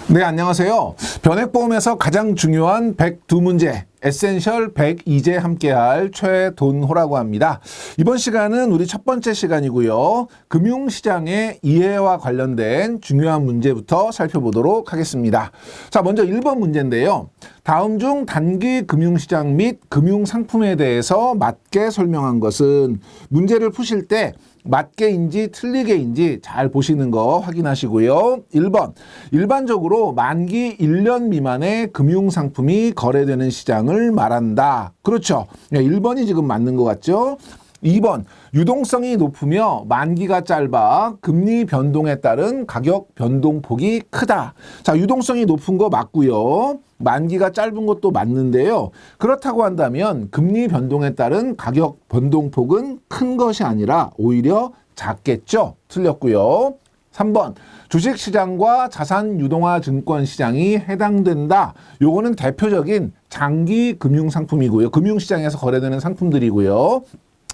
네, 안녕하세요. 변액보험에서 가장 중요한 102문제, 에센셜 102제 함께할 최돈호라고 합니다. 이번 시간은 우리 첫 번째 시간이고요. 금융시장의 이해와 관련된 중요한 문제부터 살펴보도록 하겠습니다. 자, 먼저 1번 문제인데요. 다음 중 단기 금융시장 및 금융상품에 대해서 맞게 설명한 것은, 문제를 푸실 때 맞게인지 틀리게인지 잘 보시는 거 확인하시고요. 1번, 일반적으로 만기 1년 미만의 금융상품이 거래되는 시장을 말한다. 그렇죠. 1번이 지금 맞는 것 같죠? 2번, 유동성이 높으며 만기가 짧아 금리 변동에 따른 가격 변동폭이 크다. 자, 유동성이 높은 거 맞고요. 만기가 짧은 것도 맞는데요. 그렇다고 한다면 금리 변동에 따른 가격 변동폭은 큰 것이 아니라 오히려 작겠죠. 틀렸고요. 3번, 주식시장과 자산유동화 증권시장이 해당된다. 요거는 대표적인 장기 금융상품이고요. 금융시장에서 거래되는 상품들이고요.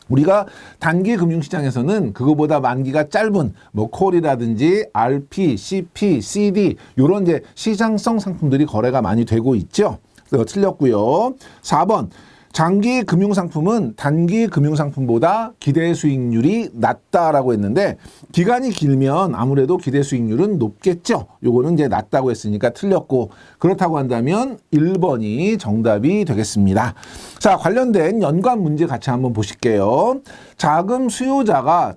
우리가 단기 금융시장에서는 그거보다 만기가 짧은 콜이라든지 RP, CP, CD 이런 이제 시장성 상품들이 거래가 많이 되고 있죠. 틀렸고요. 4번, 장기 금융상품은 단기 금융상품보다 기대 수익률이 낮다라고 했는데, 기간이 길면 아무래도 기대 수익률은 높겠죠. 요거는 이제 낮다고 했으니까 틀렸고, 그렇다고 한다면 1번이 정답이 되겠습니다. 자, 관련된 연관 문제 같이 한번 보실게요. 자금 수요자와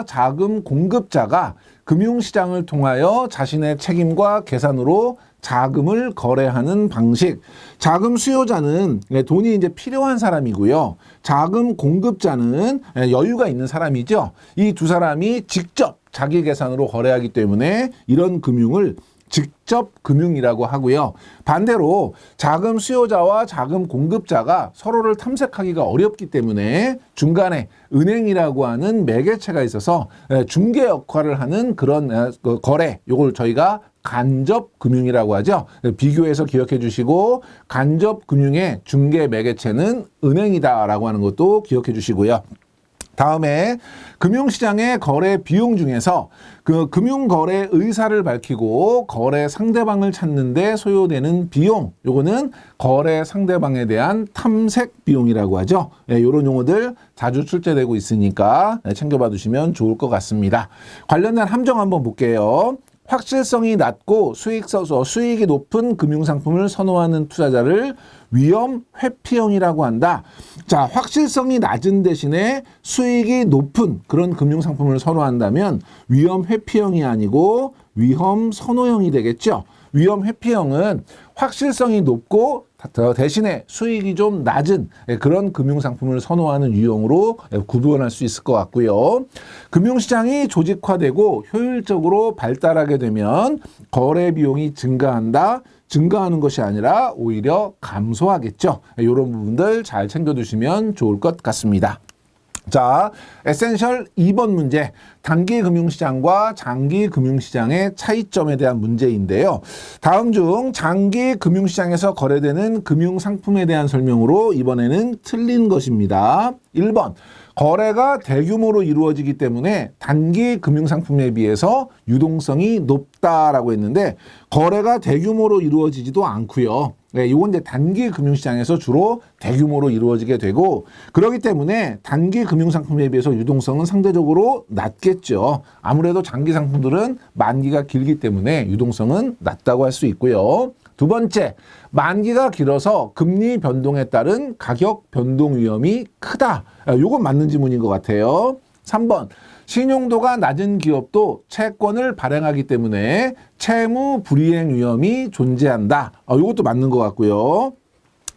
자금 공급자가 금융시장을 통하여 자신의 책임과 계산으로 자금을 거래하는 방식. 자금 수요자는 돈이 이제 필요한 사람이고요. 자금 공급자는 여유가 있는 사람이죠. 이 두 사람이 직접 자기 계산으로 거래하기 때문에 이런 금융을 직접 금융이라고 하고요. 반대로 자금 수요자와 자금 공급자가 서로를 탐색하기가 어렵기 때문에 중간에 은행이라고 하는 매개체가 있어서 중개 역할을 하는 그런 거래, 요걸 저희가 간접 금융이라고 하죠. 비교해서 기억해 주시고, 간접 금융의 중개 매개체는 은행이다라고 하는 것도 기억해 주시고요. 다음에 금융시장의 거래 비용 중에서 그 금융거래 의사를 밝히고 거래 상대방을 찾는 데 소요되는 비용, 요거는 거래 상대방에 대한 탐색 비용이라고 하죠. 이런 용어들 자주 출제되고 있으니까 챙겨봐 두시면 좋을 것 같습니다. 관련된 함정 한번 볼게요. 확실성이 낮고 수익이 높은 금융상품을 선호하는 투자자를 위험 회피형이라고 한다. 자, 확실성이 낮은 대신에 수익이 높은 그런 금융상품을 선호한다면 위험 회피형이 아니고 위험 선호형이 되겠죠. 위험 회피형은 확실성이 높고 대신에 수익이 좀 낮은 그런 금융상품을 선호하는 유형으로 구분할 수 있을 것 같고요. 금융시장이 조직화되고 효율적으로 발달하게 되면 거래 비용이 증가한다. 증가하는 것이 아니라 오히려 감소하겠죠. 이런 부분들 잘 챙겨두시면 좋을 것 같습니다. 자, 에센셜 2번 문제, 단기 금융시장과 장기 금융시장의 차이점에 대한 문제인데요. 다음 중 장기 금융시장에서 거래되는 금융상품에 대한 설명으로 이번에는 틀린 것입니다. 1번, 거래가 대규모로 이루어지기 때문에 단기 금융상품에 비해서 유동성이 높다라고 했는데, 거래가 대규모로 이루어지지도 않고요. 이건 이제 단기 금융시장에서 주로 대규모로 이루어지게 되고, 그렇기 때문에 단기 금융상품에 비해서 유동성은 상대적으로 낮겠죠. 아무래도 장기 상품들은 만기가 길기 때문에 유동성은 낮다고 할 수 있고요. 두 번째, 만기가 길어서 금리 변동에 따른 가격 변동 위험이 크다. 이건 맞는 지문인 것 같아요. 3번, 신용도가 낮은 기업도 채권을 발행하기 때문에 채무 불이행 위험이 존재한다. 이것도 맞는 것 같고요.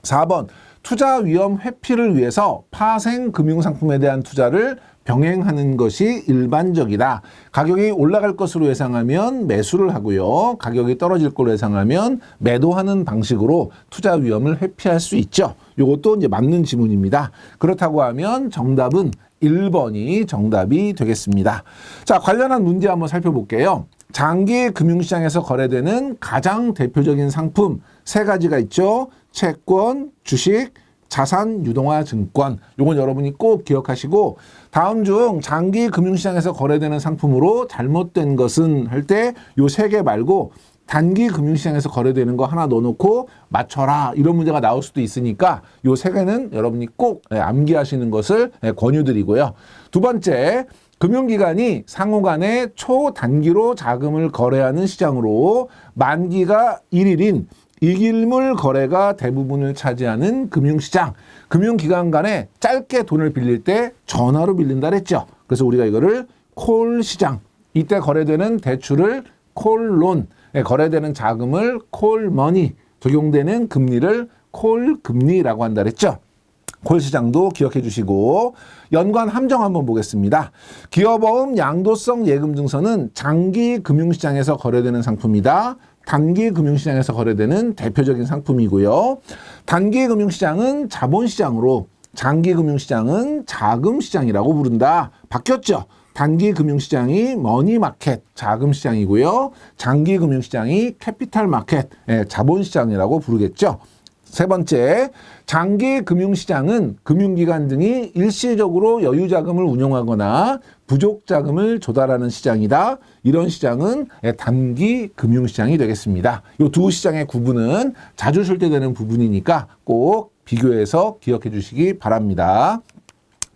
4번, 투자 위험 회피를 위해서 파생 금융상품에 대한 투자를 병행하는 것이 일반적이다. 가격이 올라갈 것으로 예상하면 매수를 하고요. 가격이 떨어질 걸로 예상하면 매도하는 방식으로 투자 위험을 회피할 수 있죠. 이것도 이제 맞는 지문입니다. 그렇다고 하면 정답은 1번이 정답이 되겠습니다. 자, 관련한 문제 한번 살펴볼게요. 장기 금융시장에서 거래되는 가장 대표적인 상품 세 가지가 있죠. 채권, 주식, 자산유동화증권. 요건 여러분이 꼭 기억하시고 다음 중 장기 금융시장에서 거래되는 상품으로 잘못된 것은 할 때 요 세 개 말고 단기 금융시장에서 거래되는 거 하나 넣어놓고 맞춰라 이런 문제가 나올 수도 있으니까 요 세 개는 여러분이 꼭 암기하시는 것을 권유드리고요. 두 번째, 금융기관이 상호 간에 초단기로 자금을 거래하는 시장으로 만기가 1일인 이길물 거래가 대부분을 차지하는 금융시장. 금융기관 간에 짧게 돈을 빌릴 때 전화로 빌린다 그랬죠. 그래서 우리가 이거를 콜시장. 이때 거래되는 대출을 콜론, 거래되는 자금을 콜머니, 적용되는 금리를 콜금리라고 한다 그랬죠. 콜시장도 기억해 주시고 연관 함정 한번 보겠습니다. 기업어음 양도성 예금증서는 장기 금융시장에서 거래되는 상품이다. 단기 금융시장에서 거래되는 대표적인 상품이고요. 단기 금융시장은 자본시장으로 장기 금융시장은 자금시장이라고 부른다. 바뀌었죠. 단기 금융시장이 머니마켓, 자금시장이고요. 장기 금융시장이 캐피탈마켓, 자본시장이라고 부르겠죠. 세 번째, 장기 금융시장은 금융기관 등이 일시적으로 여유자금을 운용하거나 부족자금을 조달하는 시장이다. 이런 시장은 단기 금융시장이 되겠습니다. 이 두 시장의 구분은 자주 출제되는 부분이니까 꼭 비교해서 기억해 주시기 바랍니다.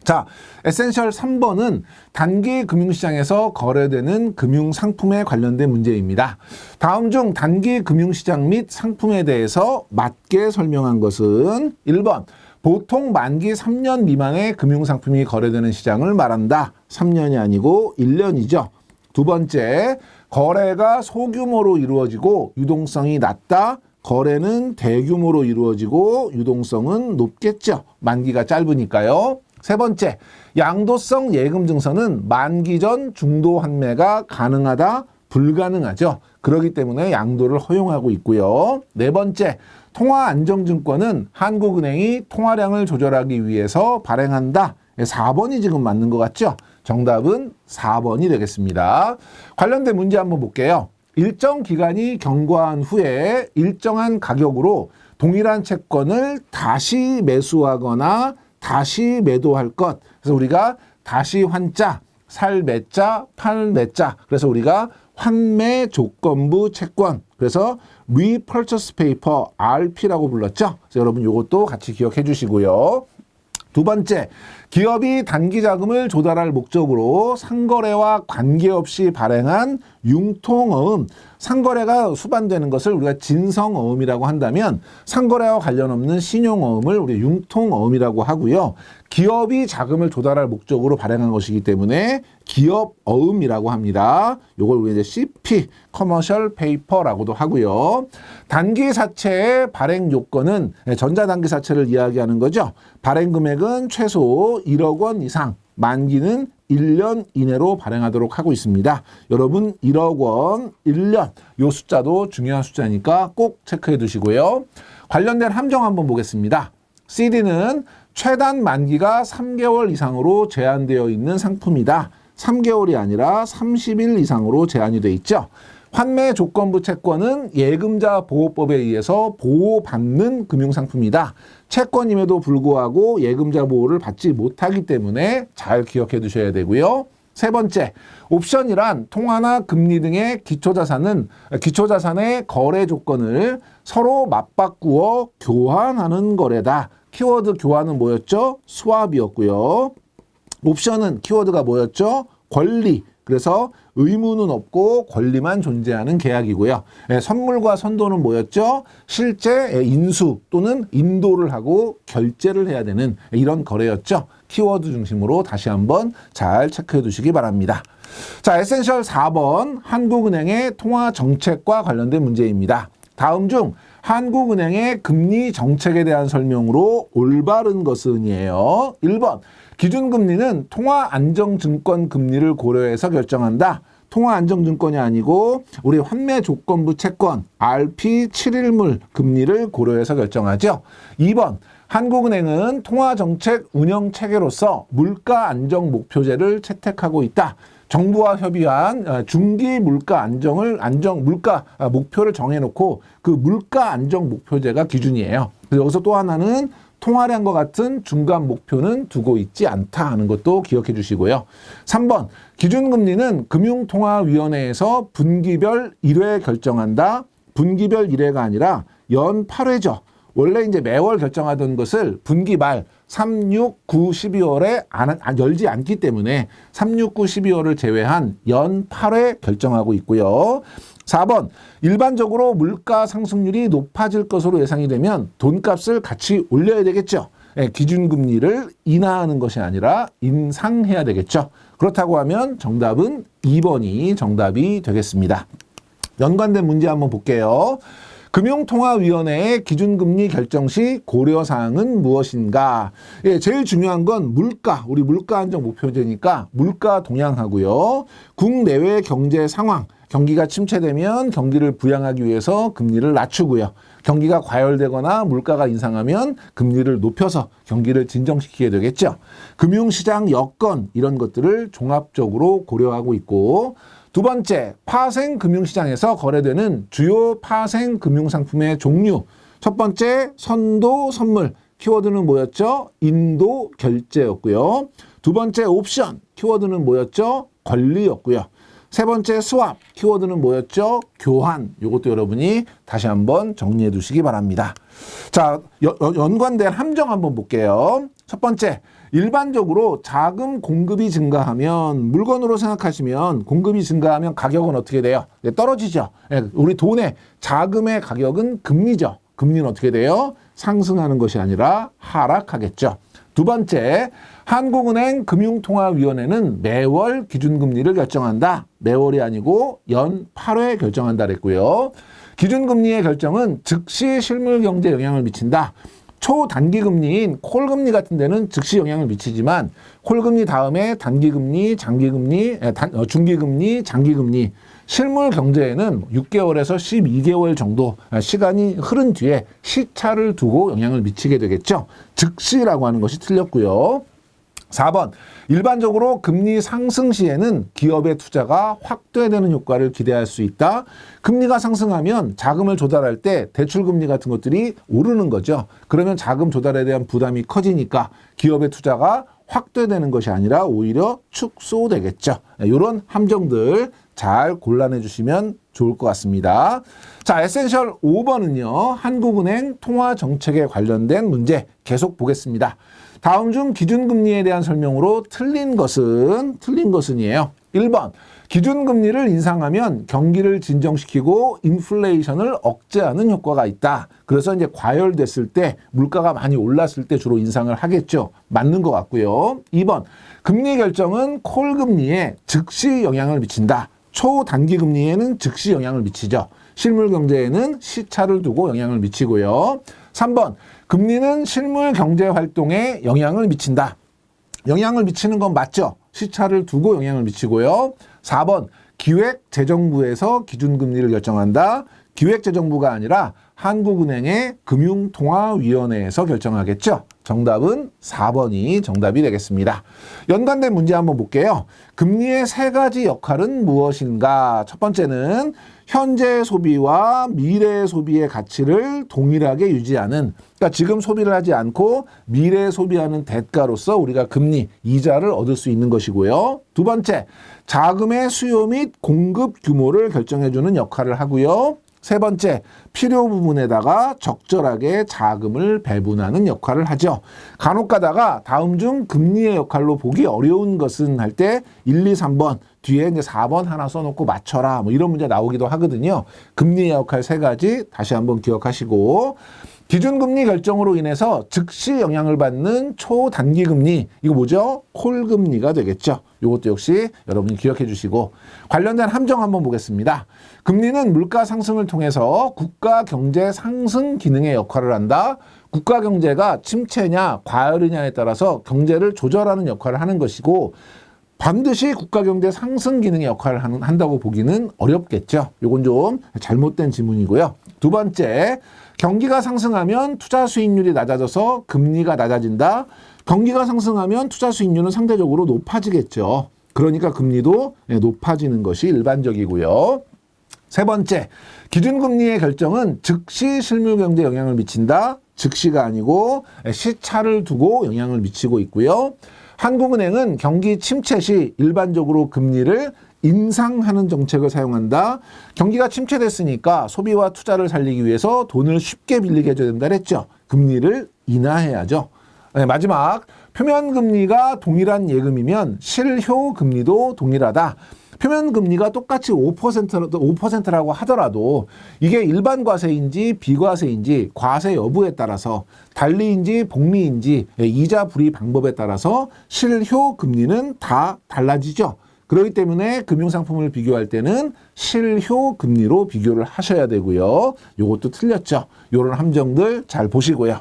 자, 에센셜 3번은 단기 금융시장에서 거래되는 금융상품에 관련된 문제입니다. 다음 중 단기 금융시장 및 상품에 대해서 맞게 설명한 것은 1번, 보통 만기 3년 미만의 금융상품이 거래되는 시장을 말한다. 3년이 아니고 1년이죠. 두 번째, 거래가 소규모로 이루어지고 유동성이 낮다. 거래는 대규모로 이루어지고 유동성은 높겠죠. 만기가 짧으니까요. 세 번째, 양도성 예금증서는 만기 전 중도 환매가 가능하다, 불가능하죠. 그렇기 때문에 양도를 허용하고 있고요. 네 번째, 통화안정증권은 한국은행이 통화량을 조절하기 위해서 발행한다. 4번이 지금 맞는 것 같죠? 정답은 4번이 되겠습니다. 관련된 문제 한번 볼게요. 일정 기간이 경과한 후에 일정한 가격으로 동일한 채권을 다시 매수하거나 다시 매도할 것. 그래서 우리가 다시 환자, 살 매자, 팔 매자. 그래서 우리가 환매 조건부 채권. 그래서 repurchase paper, RP라고 불렀죠. 그래서 여러분 이것도 같이 기억해 주시고요. 두 번째, 기업이 단기 자금을 조달할 목적으로 상거래와 관계없이 발행한 융통어음, 상거래가 수반되는 것을 우리가 진성어음이라고 한다면 상거래와 관련 없는 신용어음을 우리 융통어음이라고 하고요. 기업이 자금을 조달할 목적으로 발행한 것이기 때문에 기업어음이라고 합니다. 이걸 우리 이제 CP, Commercial Paper라고도 하고요. 단기사채의 발행 요건은 전자단기사채를 이야기하는 거죠. 발행 금액은 최소 1억 원 이상, 만기는 1년 이내로 발행하도록 하고 있습니다. 여러분 1억 원, 1년 이 숫자도 중요한 숫자니까 꼭 체크해 두시고요. 관련된 함정 한번 보겠습니다. CD는 최단 만기가 3개월 이상으로 제한되어 있는 상품이다. 3개월이 아니라 30일 이상으로 제한이 돼 있죠. 환매 조건부 채권은 예금자 보호법에 의해서 보호받는 금융상품이다. 채권임에도 불구하고 예금자 보호를 받지 못하기 때문에 잘 기억해 두셔야 되고요. 세 번째, 옵션이란 통화나 금리 등의 기초자산의 거래 조건을 서로 맞바꾸어 교환하는 거래다. 키워드 교환은 뭐였죠? 스왑이었고요. 옵션은 키워드가 뭐였죠? 권리. 그래서 의무는 없고 권리만 존재하는 계약이고요. 선물과 선도는 뭐였죠? 실제 인수 또는 인도를 하고 결제를 해야 되는 이런 거래였죠. 키워드 중심으로 다시 한번 잘 체크해 두시기 바랍니다. 자, 에센셜 4번 한국은행의 통화 정책과 관련된 문제입니다. 다음 중 한국은행의 금리 정책에 대한 설명으로 올바른 것은이에요. 1번, 기준금리는 통화안정증권 금리를 고려해서 결정한다. 통화안정증권이 아니고 우리 환매조건부 채권 RP 7일물 금리를 고려해서 결정하죠. 2번, 한국은행은 통화정책 운영체계로서 물가안정 목표제를 채택하고 있다. 정부와 협의한 중기 물가 물가 목표를 정해놓고 그 물가 안정 목표제가 기준이에요. 그래서 여기서 또 하나는 통화량과 같은 중간 목표는 두고 있지 않다 하는 것도 기억해 주시고요. 3번, 기준금리는 금융통화위원회에서 분기별 1회 결정한다. 분기별 1회가 아니라 연 8회죠. 원래 이제 매월 결정하던 것을 분기 말 3, 6, 9, 12월에 열지 않기 때문에 3, 6, 9, 12월을 제외한 연 8회 결정하고 있고요. 4번, 일반적으로 물가 상승률이 높아질 것으로 예상이 되면 돈값을 같이 올려야 되겠죠. 기준금리를 인하하는 것이 아니라 인상해야 되겠죠. 그렇다고 하면 정답은 2번이 정답이 되겠습니다. 연관된 문제 한번 볼게요. 금융통화위원회의 기준금리 결정 시 고려사항은 무엇인가? 제일 중요한 건 물가, 우리 물가 안정 목표제니까 물가 동향하고요. 국내외 경제 상황, 경기가 침체되면 경기를 부양하기 위해서 금리를 낮추고요. 경기가 과열되거나 물가가 인상하면 금리를 높여서 경기를 진정시키게 되겠죠. 금융시장 여건 이런 것들을 종합적으로 고려하고 있고, 두 번째, 파생 금융시장에서 거래되는 주요 파생 금융상품의 종류. 첫 번째, 선도 선물. 키워드는 뭐였죠? 인도 결제였고요. 두 번째, 옵션. 키워드는 뭐였죠? 권리였고요. 세 번째, 스왑. 키워드는 뭐였죠? 교환. 이것도 여러분이 다시 한번 정리해 두시기 바랍니다. 자, 연관된 함정 한번 볼게요. 첫 번째, 일반적으로 자금 공급이 증가하면, 물건으로 생각하시면 공급이 증가하면 가격은 어떻게 돼요? 네, 떨어지죠. 우리 돈의 자금의 가격은 금리죠. 금리는 어떻게 돼요? 상승하는 것이 아니라 하락하겠죠. 두 번째, 한국은행 금융통화위원회는 매월 기준금리를 결정한다. 매월이 아니고 연 8회 결정한다 그랬고요. 기준금리의 결정은 즉시 실물경제에 영향을 미친다. 초단기금리인 콜금리 같은 데는 즉시 영향을 미치지만 콜금리 다음에 단기금리, 장기금리, 중기금리, 장기금리, 실물 경제에는 6개월에서 12개월 정도 시간이 흐른 뒤에 시차를 두고 영향을 미치게 되겠죠. 즉시라고 하는 것이 틀렸고요. 4번, 일반적으로 금리 상승 시에는 기업의 투자가 확대되는 효과를 기대할 수 있다. 금리가 상승하면 자금을 조달할 때 대출금리 같은 것들이 오르는 거죠. 그러면 자금 조달에 대한 부담이 커지니까 기업의 투자가 확대되는 것이 아니라 오히려 축소되겠죠. 이런 함정들 잘 골라내 주시면 좋을 것 같습니다. 자, 에센셜 5번은요. 한국은행 통화정책에 관련된 문제 계속 보겠습니다. 다음 중 기준금리에 대한 설명으로 틀린 것은이에요. 1번, 기준금리를 인상하면 경기를 진정시키고 인플레이션을 억제하는 효과가 있다. 그래서 이제 과열됐을 때, 물가가 많이 올랐을 때 주로 인상을 하겠죠. 맞는 것 같고요. 2번, 금리 결정은 콜금리에 즉시 영향을 미친다. 초단기금리에는 즉시 영향을 미치죠. 실물 경제에는 시차를 두고 영향을 미치고요. 3번, 금리는 실물 경제 활동에 영향을 미친다. 영향을 미치는 건 맞죠? 시차를 두고 영향을 미치고요. 4번, 기획재정부에서 기준금리를 결정한다. 기획재정부가 아니라 한국은행의 금융통화위원회에서 결정하겠죠. 정답은 4번이 정답이 되겠습니다. 연관된 문제 한번 볼게요. 금리의 세 가지 역할은 무엇인가? 첫 번째는 현재 소비와 미래 소비의 가치를 동일하게 유지하는, 그러니까 지금 소비를 하지 않고 미래 소비하는 대가로서 우리가 금리, 이자를 얻을 수 있는 것이고요. 두 번째, 자금의 수요 및 공급 규모를 결정해주는 역할을 하고요. 세 번째, 필요 부분에다가 적절하게 자금을 배분하는 역할을 하죠. 간혹 가다가 다음 중 금리의 역할로 보기 어려운 것은 할 때 1, 2, 3번 뒤에 이제 4번 하나 써놓고 맞춰라 뭐 이런 문제 나오기도 하거든요. 금리의 역할 세 가지 다시 한번 기억하시고, 기준금리 결정으로 인해서 즉시 영향을 받는 초단기금리, 이거 뭐죠? 콜금리가 되겠죠. 이것도 역시 여러분이 기억해 주시고, 관련된 함정 한번 보겠습니다. 금리는 물가 상승을 통해서 국가 경제 상승 기능의 역할을 한다. 국가 경제가 침체냐 과열이냐에 따라서 경제를 조절하는 역할을 하는 것이고, 반드시 국가 경제 상승 기능의 역할을 한다고 보기는 어렵겠죠. 이건 좀 잘못된 지문이고요. 두 번째, 경기가 상승하면 투자 수익률이 낮아져서 금리가 낮아진다. 경기가 상승하면 투자 수익률은 상대적으로 높아지겠죠. 그러니까 금리도 높아지는 것이 일반적이고요. 세 번째, 기준금리의 결정은 즉시 실물경제에 영향을 미친다. 즉시가 아니고 시차를 두고 영향을 미치고 있고요. 한국은행은 경기 침체 시 일반적으로 금리를 인상하는 정책을 사용한다. 경기가 침체됐으니까 소비와 투자를 살리기 위해서 돈을 쉽게 빌리게 해줘야 된다 그랬죠. 금리를 인하해야죠. 네, 마지막 표면금리가 동일한 예금이면 실효금리도 동일하다. 표면금리가 똑같이 5%라고 하더라도 이게 일반 과세인지 비과세인지 과세 여부에 따라서 달리인지 복리인지 이자 불이 방법에 따라서 실효금리는 다 달라지죠. 그렇기 때문에 금융상품을 비교할 때는 실효금리로 비교를 하셔야 되고요. 이것도 틀렸죠. 이런 함정들 잘 보시고요.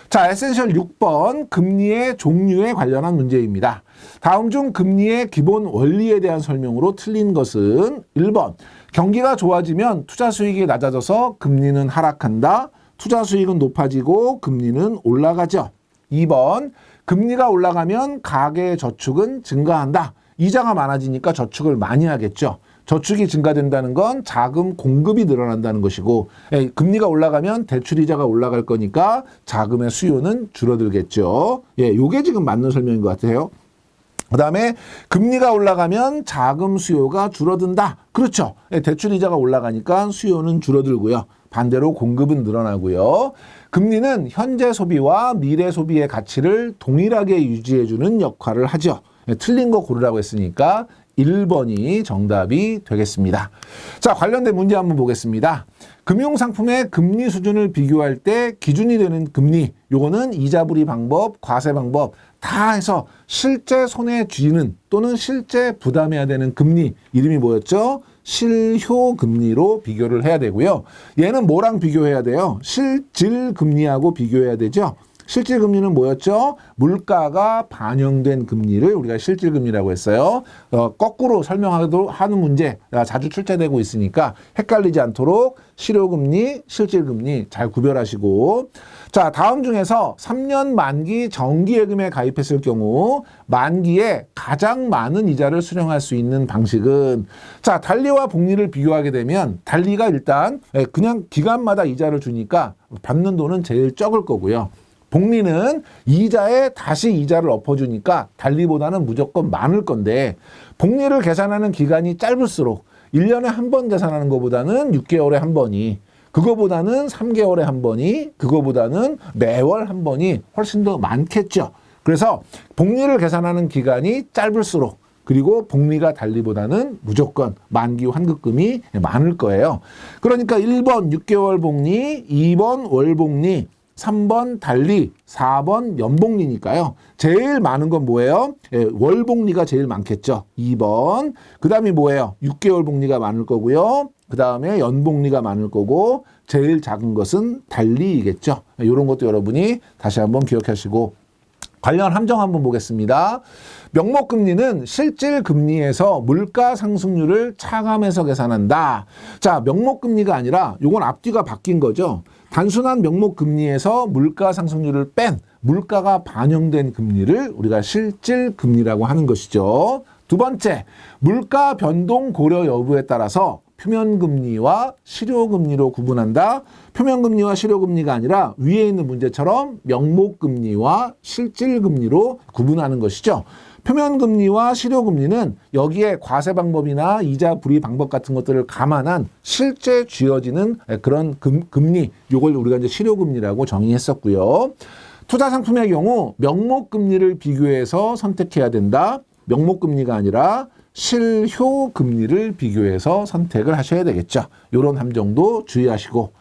자, 에센셜 6번 금리의 종류에 관련한 문제입니다. 다음 중 금리의 기본 원리에 대한 설명으로 틀린 것은 1번 경기가 좋아지면 투자 수익이 낮아져서 금리는 하락한다. 투자 수익은 높아지고 금리는 올라가죠. 2번 금리가 올라가면 가계 저축은 증가한다. 이자가 많아지니까 저축을 많이 하겠죠. 저축이 증가된다는 건 자금 공급이 늘어난다는 것이고 금리가 올라가면 대출이자가 올라갈 거니까 자금의 수요는 줄어들겠죠. 요게 지금 맞는 설명인 것 같아요. 그 다음에 금리가 올라가면 자금 수요가 줄어든다. 그렇죠. 대출이자가 올라가니까 수요는 줄어들고요. 반대로 공급은 늘어나고요. 금리는 현재 소비와 미래 소비의 가치를 동일하게 유지해주는 역할을 하죠. 틀린 거 고르라고 했으니까 1번이 정답이 되겠습니다. 자, 관련된 문제 한번 보겠습니다. 금융상품의 금리 수준을 비교할 때 기준이 되는 금리, 요거는 이자불이 방법, 과세 방법 다 해서 실제 손에 쥐는 또는 실제 부담해야 되는 금리, 이름이 뭐였죠? 실효금리로 비교를 해야 되고요. 얘는 뭐랑 비교해야 돼요? 실질금리하고 비교해야 되죠. 실질금리는 뭐였죠? 물가가 반영된 금리를 우리가 실질금리라고 했어요. 거꾸로 설명하는 문제 자주 출제되고 있으니까 헷갈리지 않도록 실효금리, 실질금리 잘 구별하시고, 자, 다음 중에서 3년 만기 정기예금에 가입했을 경우 만기에 가장 많은 이자를 수령할 수 있는 방식은, 자, 달리와 복리를 비교하게 되면 달리가 일단 그냥 기간마다 이자를 주니까 받는 돈은 제일 적을 거고요. 복리는 이자에 다시 이자를 엎어주니까 달리보다는 무조건 많을 건데, 복리를 계산하는 기간이 짧을수록 1년에 한 번 계산하는 것보다는 6개월에 한 번이, 그거보다는 3개월에 한 번이, 그거보다는 매월 한 번이 훨씬 더 많겠죠. 그래서 복리를 계산하는 기간이 짧을수록, 그리고 복리가 달리보다는 무조건 만기 환급금이 많을 거예요. 그러니까 1번 6개월 복리, 2번 월 복리, 3번 달리, 4번 연복리니까요. 제일 많은 건 뭐예요? 월복리가 제일 많겠죠. 2번. 그 다음이 뭐예요? 6개월 복리가 많을 거고요. 그 다음에 연복리가 많을 거고, 제일 작은 것은 달리이겠죠. 이런 것도 여러분이 다시 한번 기억하시고, 관련 함정 한번 보겠습니다. 명목금리는 실질금리에서 물가 상승률을 차감해서 계산한다. 자, 명목금리가 아니라 요건 앞뒤가 바뀐 거죠. 단순한 명목금리에서 물가 상승률을 뺀 물가가 반영된 금리를 우리가 실질금리라고 하는 것이죠. 두 번째, 물가 변동 고려 여부에 따라서 표면금리와 실효금리로 구분한다. 표면금리와 실효금리가 아니라 위에 있는 문제처럼 명목금리와 실질금리로 구분하는 것이죠. 표면금리와 실효금리는 여기에 과세 방법이나 이자 불이 방법 같은 것들을 감안한 실제 쥐어지는 그런 금리, 요걸 우리가 이제 실효금리라고 정의했었고요. 투자 상품의 경우 명목금리를 비교해서 선택해야 된다. 명목금리가 아니라 실효금리를 비교해서 선택을 하셔야 되겠죠. 이런 함정도 주의하시고.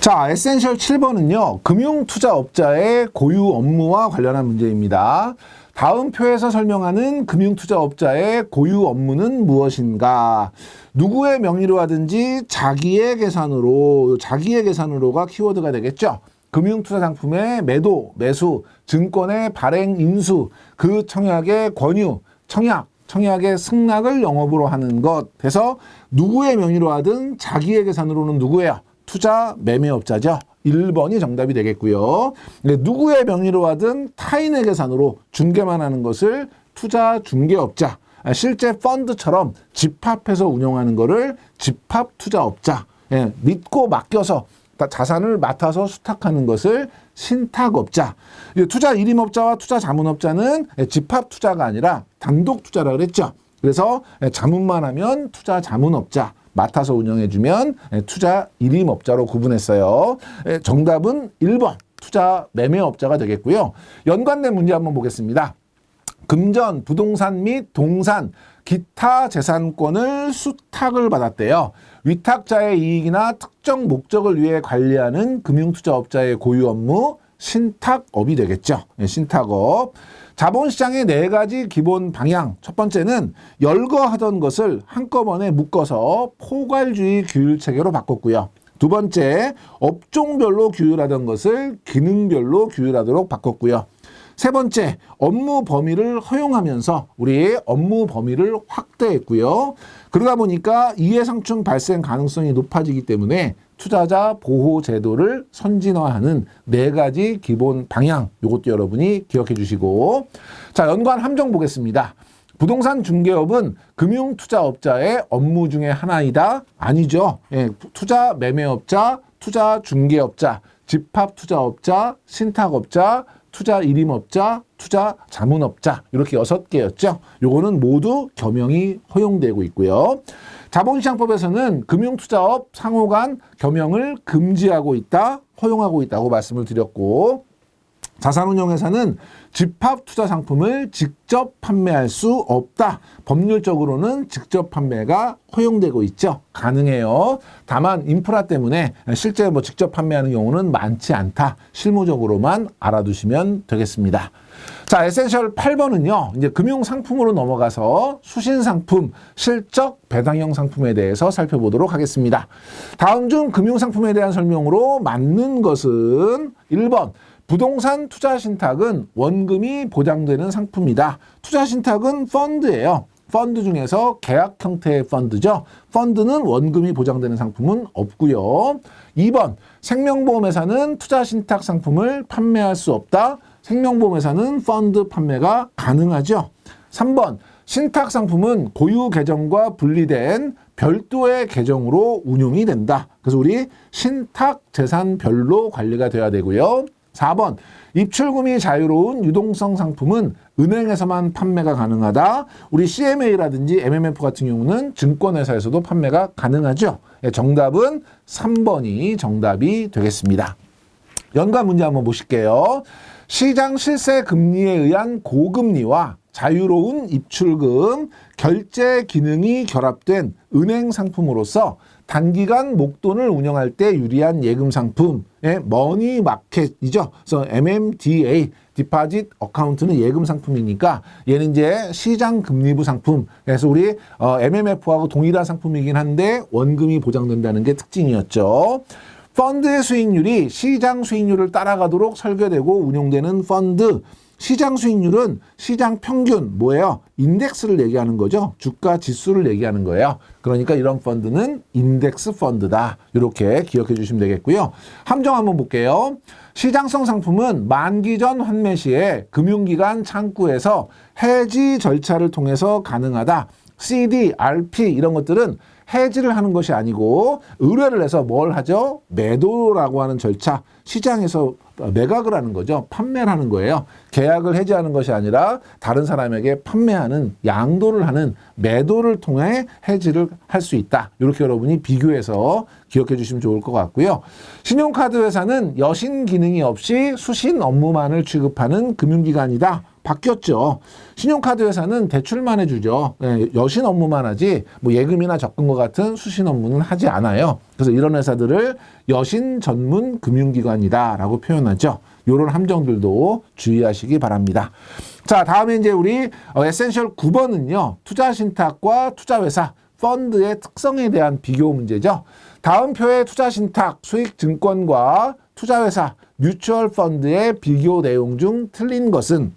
자, 에센셜 7번은요. 금융투자업자의 고유 업무와 관련한 문제입니다. 다음 표에서 설명하는 금융투자업자의 고유 업무는 무엇인가? 누구의 명의로 하든지 자기의 계산으로가 키워드가 되겠죠. 금융투자 상품의 매도, 매수, 증권의 발행, 인수, 그 청약의 권유, 청약의 승낙을 영업으로 하는 것 해서 누구의 명의로 하든 자기의 계산으로는 누구예요? 투자 매매업자죠. 1번이 정답이 되겠고요. 누구의 명의로 하든 타인의 계산으로 중개만 하는 것을 투자 중개업자, 실제 펀드처럼 집합해서 운영하는 거를 집합투자업자, 믿고 맡겨서 자산을 맡아서 수탁하는 것을 신탁업자. 투자 일임업자와 투자 자문업자는 집합 투자가 아니라 단독 투자라 그랬죠. 그래서 자문만 하면 투자 자문업자, 맡아서 운영해주면 투자 일임업자로 구분했어요. 정답은 1번 투자 매매업자가 되겠고요. 연관된 문제 한번 보겠습니다. 금전, 부동산 및 동산, 기타 재산권을 수탁을 받았대요. 위탁자의 이익이나 특정 목적을 위해 관리하는 금융투자업자의 고유 업무, 신탁업이 되겠죠. 신탁업. 자본시장의 4가지 기본 방향. 첫 번째는 열거하던 것을 한꺼번에 묶어서 포괄주의 규율체계로 바꿨고요. 두 번째, 업종별로 규율하던 것을 기능별로 규율하도록 바꿨고요. 세 번째, 업무 범위를 허용하면서 우리의 업무 범위를 확대했고요. 그러다 보니까 이해상충 발생 가능성이 높아지기 때문에 투자자 보호 제도를 선진화하는 4가지 기본 방향, 이것도 여러분이 기억해 주시고, 자, 연관 함정 보겠습니다. 부동산 중개업은 금융투자업자의 업무 중에 하나이다? 아니죠. 투자 매매업자, 투자 중개업자, 집합투자업자, 신탁업자, 투자 일임업자, 투자 자문업자, 이렇게 6개였죠. 요거는 모두 겸용이 허용되고 있고요. 자본시장법에서는 금융투자업 상호 간 겸용을 금지하고 있다, 허용하고 있다고 말씀을 드렸고, 자산운용회사는 집합투자 상품을 직접 판매할 수 없다. 법률적으로는 직접 판매가 허용되고 있죠. 가능해요. 다만 인프라 때문에 실제 직접 판매하는 경우는 많지 않다. 실무적으로만 알아두시면 되겠습니다. 자, 에센셜 8번은요. 이제 금융상품으로 넘어가서 수신상품, 실적 배당형 상품에 대해서 살펴보도록 하겠습니다. 다음 중 금융상품에 대한 설명으로 맞는 것은 1번. 부동산 투자 신탁은 원금이 보장되는 상품이다. 투자 신탁은 펀드예요. 펀드 중에서 계약 형태의 펀드죠. 펀드는 원금이 보장되는 상품은 없고요. 2번, 생명보험회사는 투자 신탁 상품을 판매할 수 없다. 생명보험회사는 펀드 판매가 가능하죠. 3번, 신탁 상품은 고유 계정과 분리된 별도의 계정으로 운용이 된다. 그래서 우리 신탁 재산별로 관리가 돼야 되고요. 4번, 입출금이 자유로운 유동성 상품은 은행에서만 판매가 가능하다. 우리 CMA라든지 MMF 같은 경우는 증권회사에서도 판매가 가능하죠. 정답은 3번이 정답이 되겠습니다. 연관 문제 한번 보실게요. 시장 실세 금리에 의한 고금리와 자유로운 입출금, 결제 기능이 결합된 은행 상품으로서 단기간 목돈을 운영할 때 유리한 예금 상품의 머니 마켓이죠. 그래서 MMDA, 디파짓 어카운트는 예금 상품이니까 얘는 이제 시장 금리부 상품. 그래서 우리 MMF하고 동일한 상품이긴 한데 원금이 보장된다는 게 특징이었죠. 펀드의 수익률이 시장 수익률을 따라가도록 설계되고 운용되는 펀드. 시장 수익률은 시장 평균, 뭐예요? 인덱스를 얘기하는 거죠. 주가 지수를 얘기하는 거예요. 그러니까 이런 펀드는 인덱스 펀드다. 이렇게 기억해 주시면 되겠고요. 함정 한번 볼게요. 시장성 상품은 만기 전 환매 시에 금융기관 창구에서 해지 절차를 통해서 가능하다. CD, RP 이런 것들은 해지를 하는 것이 아니고 의뢰를 해서 뭘 하죠? 매도라고 하는 절차, 시장에서 매각을 하는 거죠. 판매를 하는 거예요. 계약을 해지하는 것이 아니라 다른 사람에게 판매하는, 양도를 하는 매도를 통해 해지를 할 수 있다. 이렇게 여러분이 비교해서 기억해 주시면 좋을 것 같고요. 신용카드 회사는 여신 기능이 없이 수신 업무만을 취급하는 금융기관이다. 바뀌었죠. 신용카드 회사는 대출만 해주죠. 여신 업무만 하지 뭐 예금이나 적금과 같은 수신 업무는 하지 않아요. 그래서 이런 회사들을 여신 전문 금융기관이다 라고 표현하죠. 이런 함정들도 주의하시기 바랍니다. 자, 다음에 이제 우리 에센셜 9번은요. 투자신탁과 투자회사, 펀드의 특성에 대한 비교 문제죠. 다음 표의 투자신탁, 수익증권과 투자회사, 뮤추얼 펀드의 비교 내용 중 틀린 것은,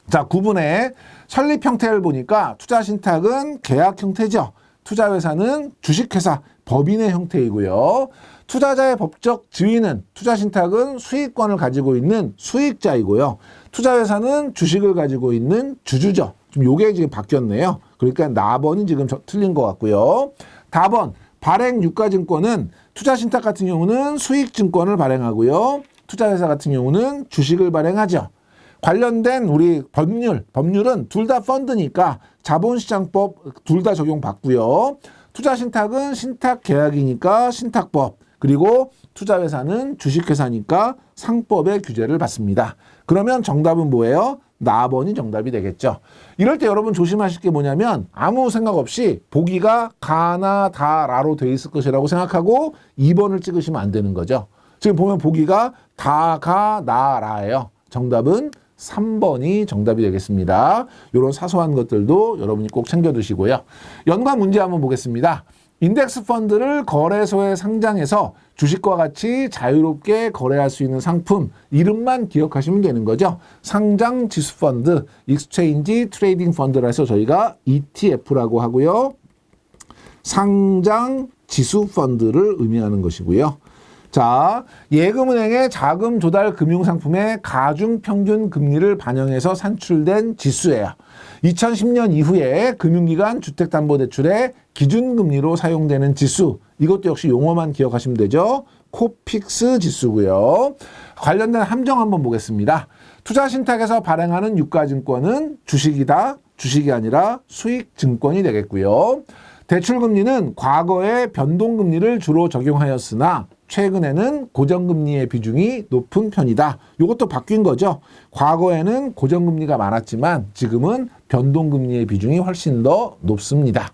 자, 9분의 설립 형태를 보니까 투자신탁은 계약 형태죠. 투자회사는 주식회사, 법인의 형태이고요. 투자자의 법적 지위는, 투자신탁은 수익권을 가지고 있는 수익자이고요. 투자회사는 주식을 가지고 있는 주주죠. 지금 요게 지금 바뀌었네요. 그러니까 나번이 지금 틀린 것 같고요. 다번, 발행 유가증권은 투자신탁 같은 경우는 수익증권을 발행하고요. 투자회사 같은 경우는 주식을 발행하죠. 관련된 우리 법률은 둘 다 펀드니까 자본시장법 둘 다 적용받고요. 투자신탁은 신탁계약이니까 신탁법, 그리고 투자회사는 주식회사니까 상법의 규제를 받습니다. 그러면 정답은 뭐예요? 나번이 정답이 되겠죠. 이럴 때 여러분 조심하실 게 뭐냐면 아무 생각 없이 보기가 가나 다라로 돼 있을 것이라고 생각하고 2번을 찍으시면 안 되는 거죠. 지금 보면 보기가 다가 나라예요. 정답은 3번이 정답이 되겠습니다. 이런 사소한 것들도 여러분이 꼭 챙겨두시고요. 연관 문제 한번 보겠습니다. 인덱스 펀드를 거래소에 상장해서 주식과 같이 자유롭게 거래할 수 있는 상품 이름만 기억하시면 되는 거죠. 상장 지수 펀드, 익스체인지 트레이딩 펀드라 해서 저희가 ETF라고 하고요. 상장 지수 펀드를 의미하는 것이고요. 자, 예금은행의 자금 조달 금융상품의 가중평균 금리를 반영해서 산출된 지수예요. 2010년 이후에 금융기관 주택담보대출의 기준금리로 사용되는 지수, 이것도 역시 용어만 기억하시면 되죠. 코픽스 지수고요. 관련된 함정 한번 보겠습니다. 투자신탁에서 발행하는 유가증권은 주식이다, 주식이 아니라 수익증권이 되겠고요. 대출금리는 과거에 변동금리를 주로 적용하였으나 최근에는 고정금리의 비중이 높은 편이다. 이것도 바뀐 거죠. 과거에는 고정금리가 많았지만 지금은 변동금리의 비중이 훨씬 더 높습니다.